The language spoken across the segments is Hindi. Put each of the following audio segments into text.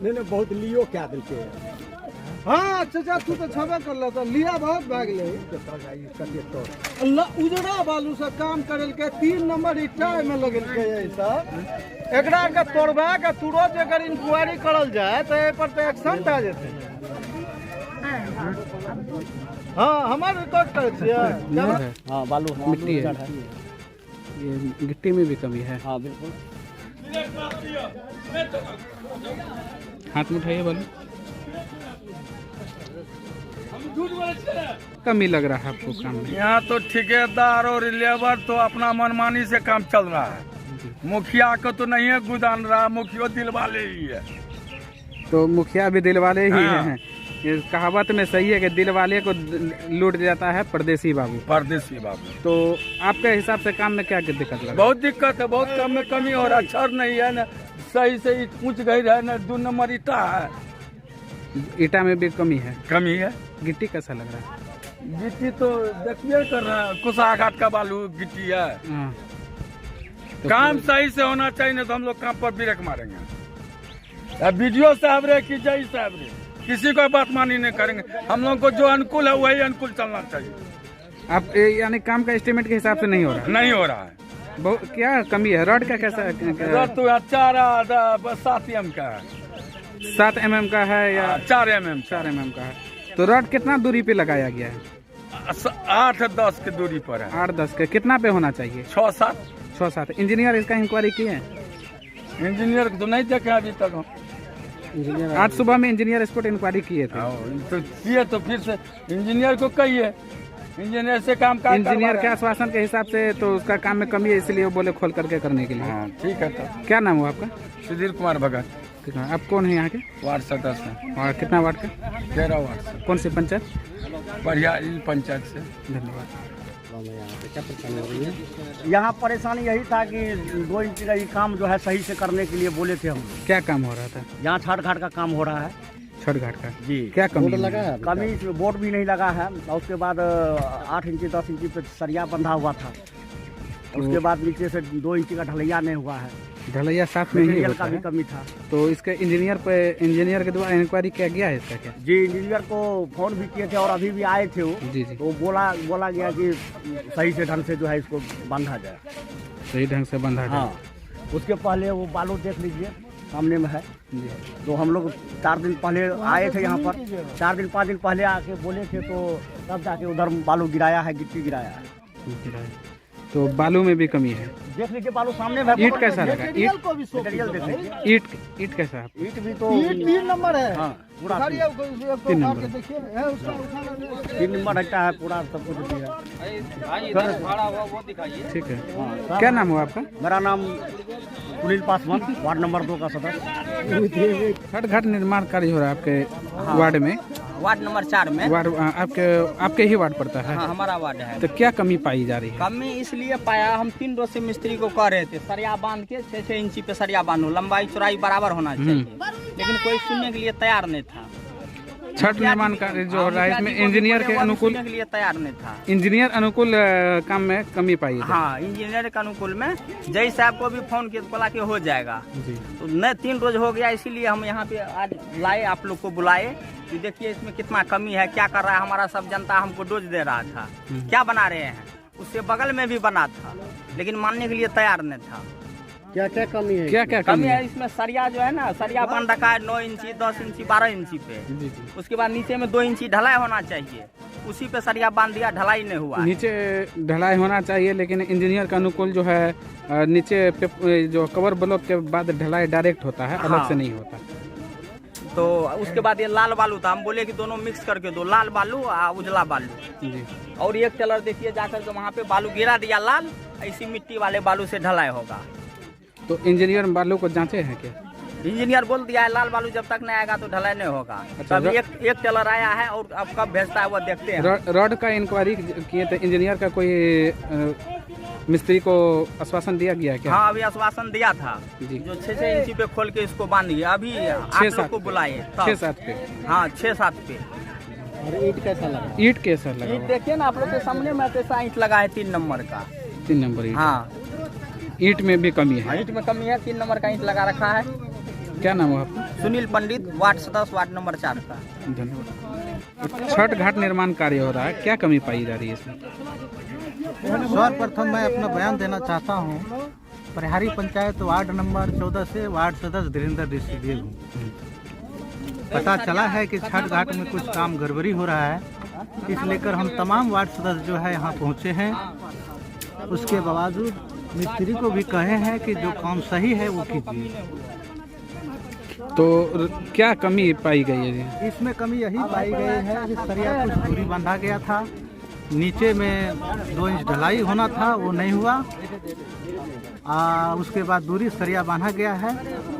नहीं बहुत लियो क्या दिल के। हाँ चाचा तू तो छबे कर लो तो लिया बहुत भाग ले। अल्लाह उजड़ा बालू से काम करल के 3 नंबर ईटा में लगल के ऐसा एकरा के तोड़बा के तुरंत अगर इंक्वायरी करल जाए तो ए पर तो एक्शन आ जेते। हाँ हमारे रिकॉर्ड कर छिए। हाँ बालू मिट्टी है, ये गिट्टी में भी कमी है। हाँ बिल्कुल। हाथ में उठाइए बालू। कमी लग रहा है आपको काम में? यहाँ तो ठेकेदार और लेबर तो अपना मनमानी से काम चल रहा है। मुखिया को तो नहीं है गुदान रहा, मुखिया दिल वाले ही है। तो मुखिया भी दिल वाले ही हाँ। हैं। ये कहावत में सही है कि दिल वाले को लूट जाता है परदेसी बाबू। परदेसी बाबू। तो आपके हिसाब से काम में क्या दिक्कत लग रहा है? बहुत दिक्कत है, बहुत काम में कमी और अक्षर नहीं है न, सही से ऊंच गई है न, 2 नंबर ईटा है। ईटा में भी कमी है, कमी है। गिट्टी कैसा लग रहा है? गिट्टी तो देखिए कर रहा है, कुशाघाट का बालू गिट्टी है। हाँ। तो काम सही से होना चाहिए, नहीं तो हम लोग काम पर ब्रेक मारेंगे। अब वीडियो साहब रे कि जय साहब रे, किसी को बात मानी नहीं करेंगे। हम लोग को जो अनुकूल है वही अनुकूल चलना चाहिए। आप यानी काम का एस्टिमेट के हिसाब से नहीं हो रहा है? नहीं हो रहा है। बहुत क्या कमी है? रॉड का कैसा है? रड तो 7 एम का है। 7 mm का है या 4 mm 4 mm का है? तो रॉड कितना दूरी पे लगाया गया है? 8-10 की दूरी पर है। 8-10 के कितना पे होना चाहिए? 6-7। इंजीनियर इसका इंक्वायरी किए हैं? इंजीनियर तो नहीं देखे अभी तक हम। आज सुबह में इंजीनियर स्पॉट इंक्वायरी किए थे। तो किए तो फिर से इंजीनियर को कहिए, इंजीनियर से काम का इंजीनियर के आश्वासन के हिसाब से तो उसका काम में कमी है, इसलिए वो बोले खोल करके करने के लिए। हाँ ठीक है। तो क्या नाम हुआ आपका? सुधीर कुमार भगत। आप कौन है यहाँ के? वार्ड सदस्य है। और कितना वार्ड का? 13 वार्ड से। कौन सी पंचायत? बढ़िया पंचायत से। धन्यवाद। क्या परेशानी हो रही है? यहाँ परेशानी यही था कि 2 इंच का ये काम जो है सही से करने के लिए बोले थे हम। क्या काम हो रहा था? यहाँ छठ घाट का काम हो रहा है। छठ घाट का जी। क्या कमी लगा है? कमी बोर्ड भी नहीं लगा है। और उसके बाद 8 इंची 10 इंची पे सरिया बंधा हुआ था। उसके बाद नीचे से 2 इंची का ढलैया नहीं हुआ है। ढलैया साथ में ही होता का भी है। कमी था। तो इसके इंजीनियर के द्वारा इंक्वायरी किया गया है इसका क्या? जी इंजीनियर को फोन भी किए थे और अभी भी आए थे वो। जी जी। तो बोला गया कि सही से ढंग से जो है इसको बांधा जाए। सही ढंग से बंधा जाए। हाँ उसके पहले वो बालू देख लीजिए सामने में है। जी। तो हम लोग 4 दिन पहले आए थे यहाँ पर। 4 दिन 5 दिन पहले आके बोले थे तो तब जाके उधर बालू गिराया है, गिट्टी गिराया है। तो बालू में भी कमी है। देख लीजिए बालू सामने में। ईंट कैसा लगा? ईंट को भी मटेरियल देख लीजिए। ईंट कैसा है? ईंट भी तो 3 नंबर है। हाँ पूरा 3 नंबर। 3 नंबर हटा है पूरा सब कुछ भी है। ठीक है। क्या नाम हुआ आपका? मेरा नाम सुनील पासवान, वार्ड नंबर 2 का सदस्य। छठ घाट निर्माण कार्य हो रहा है आपके वार्ड में? वार्ड नंबर 4 में। वार्ड आपके ही वार्ड पड़ता है? हाँ हमारा वार्ड है। तो क्या कमी पाई जा रही है? कमी इसलिए पाया, हम 3 रोज से मिस्त्री को कह रहे थे सरिया बांध के 6-6 इंची पे सरिया बांधो, लंबाई चौड़ाई बराबर होना चाहिए, लेकिन कोई सुनने के लिए तैयार नहीं था। छठ निर्माण कार्य जो हो रहा है इसमें इंजीनियर के अनुकूल के लिए तैयार नहीं था। इंजीनियर अनुकूल काम में कमी पाई। हाँ इंजीनियर के अनुकूल में जय साहब को भी फोन किया, बोला कि हो जाएगा। तो नहीं 3 रोज हो गया, इसीलिए हम यहाँ पे आज लाए, आप लोग को बुलाए कि देखिए इसमें कितना कमी है, क्या कर रहा है हमारा सब जनता हमको डोज दे रहा था, क्या बना रहे हैं। उससे बगल में भी बना था लेकिन मानने के लिए तैयार नहीं था। क्या क्या कमी है? क्या कमी है इसमें? सरिया जो है ना, सरिया बन रखा है 9 इंची 10 इंची 12 इंची पे। उसके बाद नीचे में 2 इंची ढलाई होना चाहिए, उसी पे सरिया बांध दिया, ढलाई नहीं हुआ। नीचे ढलाई होना चाहिए लेकिन इंजीनियर का अनुकूल जो है नीचे जो कवर ब्लॉक के बाद ढलाई डायरेक्ट होता है, अलग से नहीं होता। तो उसके बाद ये लाल बालू था, हम बोले कि दोनों मिक्स करके दो, लाल बालू और उजला बालू जी। और एक टेलर देखिए जाकर के वहाँ पे बालू गिरा दिया लाल, इसी मिट्टी वाले बालू से ढलाई होगा। तो इंजीनियर बालू को जांचे हैं क्या? इंजीनियर बोल दिया है लाल बालू जब तक नहीं आएगा तो ढलाई नहीं होगा। अच्छा, तब एक टेलर आया है और अब कब भेजता है वो देखते हैं। रॉड का इंक्वायरी किए थे, इंजीनियर का कोई मिस्त्री को आश्वासन दिया गया क्या? हाँ अभी आश्वासन दिया था जी। जो 6-6 इंची पे खोल के इसको बांधिए। अभी 8 को बुलाए 6-7 पे। हाँ 6-7 पे। और ईंट कैसा लगा? ईंट कैसा लगा? ईंट देखिए ना आप लोग के सामने में कैसा ईंट लगा है 3 नंबर का। 3 नंबर ईंट। हाँ ईंट में भी कमी है। ईंट में कमी है, 3 नंबर का ईंट लगा रखा है। क्या नाम है आपका? सुनील पंडित, वार्ड सदस्य, वार्ड नंबर 4 का। धन्यवाद। छठ घाट निर्माण कार्य हो रहा है, क्या कमी पाई जा रही है इसमें? सर्वप्रथम मैं अपना बयान देना चाहता हूँ। परिहारी पंचायत वार्ड नंबर 14 से वार्ड सदस्य धीरेन्द्र ऋषिदेव हूँ। पता चला है कि छठ घाट में कुछ काम गड़बड़ी हो रहा है, इस लेकर हम तमाम वार्ड सदस्य जो है यहाँ पहुँचे हैं। उसके बावजूद मिस्त्री को भी कहे हैं कि जो काम सही है वो कीजिए। तो क्या कमी पाई गई है जी? इसमें कमी यही पाई गई है कि सरिया कुछ दूरी बांधा गया था, नीचे में 2 इंच ढलाई होना था, वो नहीं हुआ। उसके बाद दूरी सरिया बांधा गया है,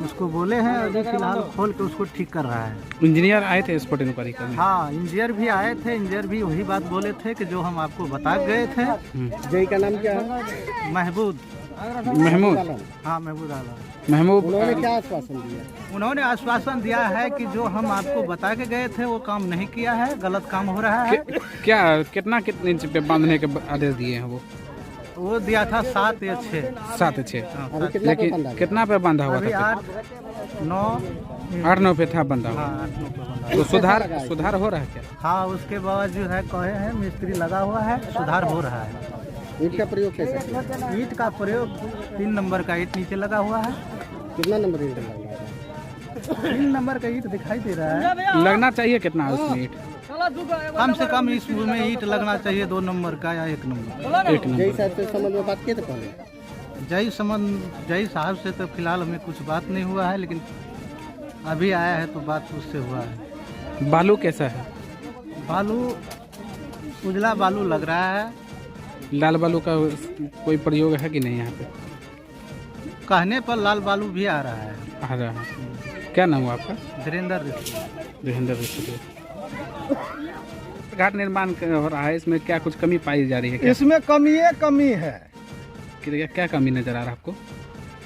उसको बोले हैं, अभी फिलहाल खोल के उसको ठीक कर रहा है। इंजीनियर आए थे स्पॉट इंक्वायरी करने? हाँ, इंजीनियर भी आए थे। इंजीनियर भी वही बात बोले थे कि जो हम आपको बता गए थे। जय का नाम क्या है? महमूद। हाँ, महमूद आलम। महमूद, उन्होंने क्या आश्वासन दिया? उन्होंने आश्वासन दिया है कि जो हम आपको बता के गए थे वो काम नहीं किया है, गलत काम हो रहा है। क्या कितने इंच पे बांधने के आदेश दिए हैं? वो दिया था 7 या 6। 7 या 6। लेकिन कितना पे बांधा हुआ अभी था? 8-9 पे था बंधा हुआ। हाँ, 8-9 पे बंधा। तो सुधार हो रहा है क्या? हाँ, उसके बावजूद है कहे हैं मिस्त्री लगा हुआ है, सुधार हो रहा है। ईंट का प्रयोग कैसे किया? ईंट का प्रयोग 3 नंबर का ईंट नीचे लगा हुआ है। कितना नंबर ईंट लग रहा है? 3 नंबर का ईंट दिखाई दे रहा है। लगना चाहिए कितना उसमें ईंट? कम से कम इसमें ईंट लगना चाहिए 2 नंबर का या 1 नंबर। 1 जय नंबर। साहब से संबंध में बात किए थे पहले? जय साहब से तो फिलहाल हमें कुछ बात नहीं हुआ है, लेकिन अभी आया है तो बात उससे हुआ है। बालू कैसा है? बालू उजला बालू लग रहा है। लाल बालू का कोई प्रयोग है कि नहीं यहाँ पे? कहने पर लाल बालू भी आ रहा है। आ रहा है। क्या नाम हुआ आपका? धीरेन्द्र ऋषिदेव। घाट निर्माण हो रहा है, इसमें क्या कुछ कमी पाई जा रही है क्या? इसमें कमी है। क्या कमी नजर आ रहा है आपको?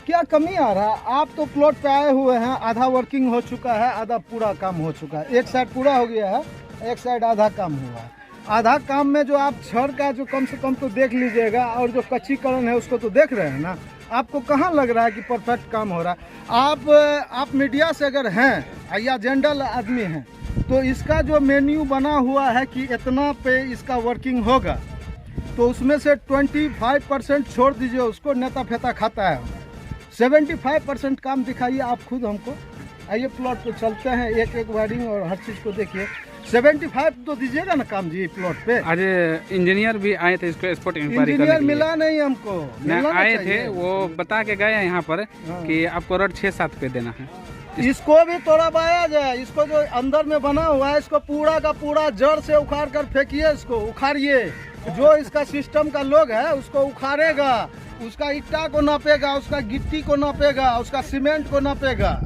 क्या कमी आ रहा है? आप तो प्लॉट पे आए हुए हैं, आधा वर्किंग हो चुका है, आधा पूरा काम हो चुका है। एक साइड पूरा हो गया है, एक साइड आधा काम हुआ है। आधा काम में जो आप छड़ का जो कम से कम तो देख लीजिएगा, और जो कच्चीकरण है उसको तो देख रहे हैं ना। आपको कहाँ लग रहा है कि परफेक्ट काम हो रहा है? आप मीडिया से अगर हैं या जनरल आदमी हैं तो इसका जो मेन्यू बना हुआ है कि इतना पे इसका वर्किंग होगा, तो उसमें से 25% छोड़ दीजिए, उसको नेता फेता खाता है। 75% काम दिखाइए आप खुद हमको। आइए प्लॉट पे चलते हैं, एक वायरिंग और हर चीज़ को देखिए। 75 तो दीजिएगा ना काम जी प्लॉट पे। आज इंजीनियर भी आए थे इसको स्पॉट इंक्वायरी करने इंजीनियर के लिए। मिला नहीं हमको। आए थे, वो बता के गए यहाँ पर कि आपको रड 6-7 पे देना है। इसको भी तोड़वाया जाए। इसको जो अंदर में बना हुआ है, इसको पूरा का पूरा जड़ से उखाड़ कर फेंकिए, इसको उखाड़िए। जो इसका सिस्टम का लोग है उसको उखाड़ेगा, उसका ईटा को नापेगा, उसका गिट्टी को नापेगा, उसका सीमेंट को नापेगा।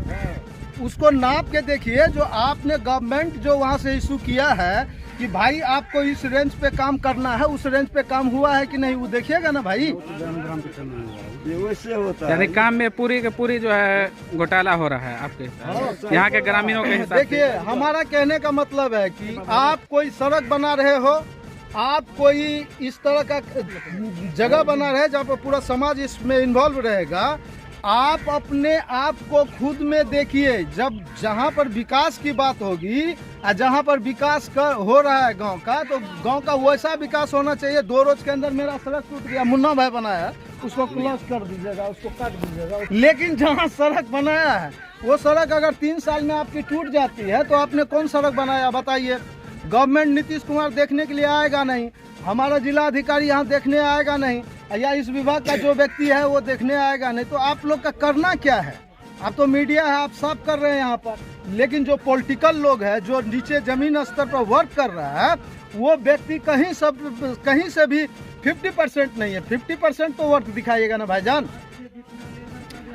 उसको नाप के देखिए। जो आपने गवर्नमेंट जो वहाँ से इशू किया है कि भाई आपको इस रेंज पे काम करना है, उस रेंज पे काम हुआ है कि नहीं, वो देखिएगा ना भाई। वैसे होता यानी काम में पूरी के पूरी जो है घोटाला हो रहा है आपके यहाँ के ग्रामीणों के हिसाब से। देखिए, हमारा कहने का मतलब है कि आप कोई सड़क बना रहे हो, आप कोई इस तरह का जगह बना रहे जहाँ पर पूरा समाज इसमें इन्वॉल्व रहेगा। आप अपने आप को खुद में देखिए। जब जहाँ पर विकास की बात होगी और जहाँ पर विकास हो रहा है गांव का, तो गांव का वैसा विकास होना चाहिए। 2 रोज के अंदर मेरा सड़क टूट गया, मुन्ना भाई बनाया, उसको क्लोज कर दीजिएगा, उसको काट दीजिएगा। लेकिन जहाँ सड़क बनाया है वो सड़क अगर 3 साल में आपकी टूट जाती है तो आपने कौन सड़क बनाया बताइए। गवर्नमेंट नीतीश कुमार देखने के लिए आएगा नहीं, हमारा जिला अधिकारी यहाँ देखने आएगा नहीं, या इस विभाग का जो व्यक्ति है वो देखने आएगा नहीं। तो आप लोग का करना क्या है? आप तो मीडिया है, आप सब कर रहे हैं यहाँ पर, लेकिन जो पॉलिटिकल लोग है, जो नीचे जमीन स्तर पर वर्क कर रहा है, वो व्यक्ति कहीं से भी 50% नहीं है। 50% तो वर्क दिखाइएगा ना भाईजान।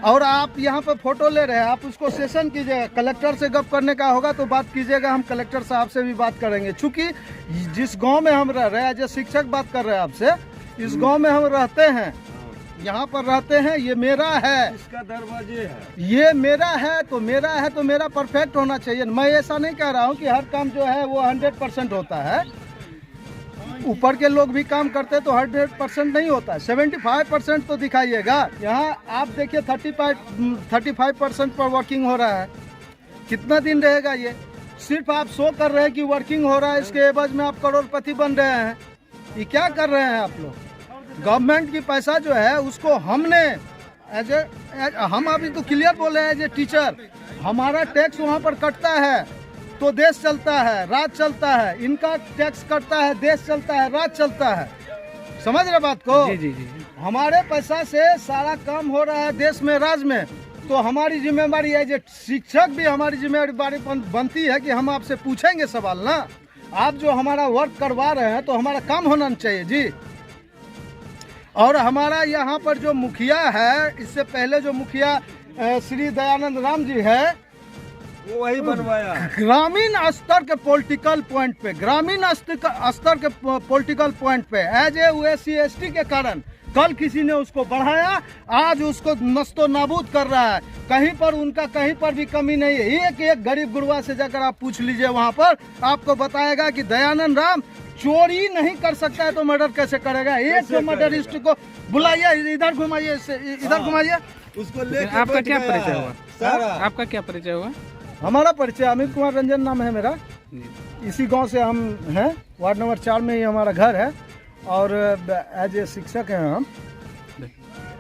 और आप यहाँ पर फोटो ले रहे हैं, आप उसको सेशन कीजिएगा। कलेक्टर से गप करने का होगा तो बात कीजिएगा, हम कलेक्टर साहब से भी बात करेंगे। चूँकि जिस गांव में हम रह रहे हैं, जो शिक्षक बात कर रहे हैं आपसे, इस गांव में हम रहते हैं, यहाँ पर रहते हैं, ये मेरा है, इसका दरवाजे है, ये मेरा है तो मेरा परफेक्ट होना चाहिए। मैं ऐसा नहीं कह रहा हूँ कि हर काम जो है वो 100% होता है। ऊपर के लोग भी काम करते तो 100% नहीं होता, 75% तो दिखाइएगा। यहाँ आप देखिए 35% पर वर्किंग हो रहा है। कितना दिन रहेगा ये? सिर्फ आप शो कर रहे हैं कि वर्किंग हो रहा है, इसके एवज में आप करोड़पति बन रहे हैं। ये क्या कर रहे हैं आप लोग? गवर्नमेंट की पैसा जो है उसको हमने हम अभी तो क्लियर बोले हैं, एज ए टीचर हमारा टैक्स वहाँ पर कटता है तो देश चलता है, राज चलता है। इनका टैक्स कटता है, देश चलता है, राज चलता है। समझ रहे बात को? जी जी जी। हमारे पैसा से सारा काम हो रहा है देश में, राज में, तो हमारी जिम्मेवारी है, जो शिक्षक भी हमारी जिम्मेवारी बनती है कि हम आपसे पूछेंगे सवाल ना। आप जो हमारा वर्क करवा रहे हैं तो हमारा काम होना चाहिए जी। और हमारा यहाँ पर जो मुखिया है, इससे पहले जो मुखिया श्री दयानंद राम जी है, वो वही बनवाया। ग्रामीण स्तर के पॉलिटिकल पॉइंट पे, ग्रामीण स्तर के पॉलिटिकल पॉइंट पे एज ए SC ST के कारण कल किसी ने उसको बढ़ाया, आज उसको नस्तो नाबूद कर रहा है। कहीं पर उनका कहीं पर भी कमी नहीं है। एक गरीब गुरबा से जाकर आप पूछ लीजिए, वहाँ पर आपको बताएगा कि दयानंद राम चोरी नहीं कर सकता है तो मर्डर कैसे करेगा। एक जो मर्डरिस्ट को बुलाइए, इधर घुमाइए, इधर घुमाइए। उसको आपका क्या परिचय हुआ? आपका क्या परिचय हुआ? हमारा परिचय अमित कुमार रंजन नाम है मेरा। इसी गांव से हम हैं, वार्ड नंबर 4 में ही हमारा घर है और एज ए शिक्षक हैं हम।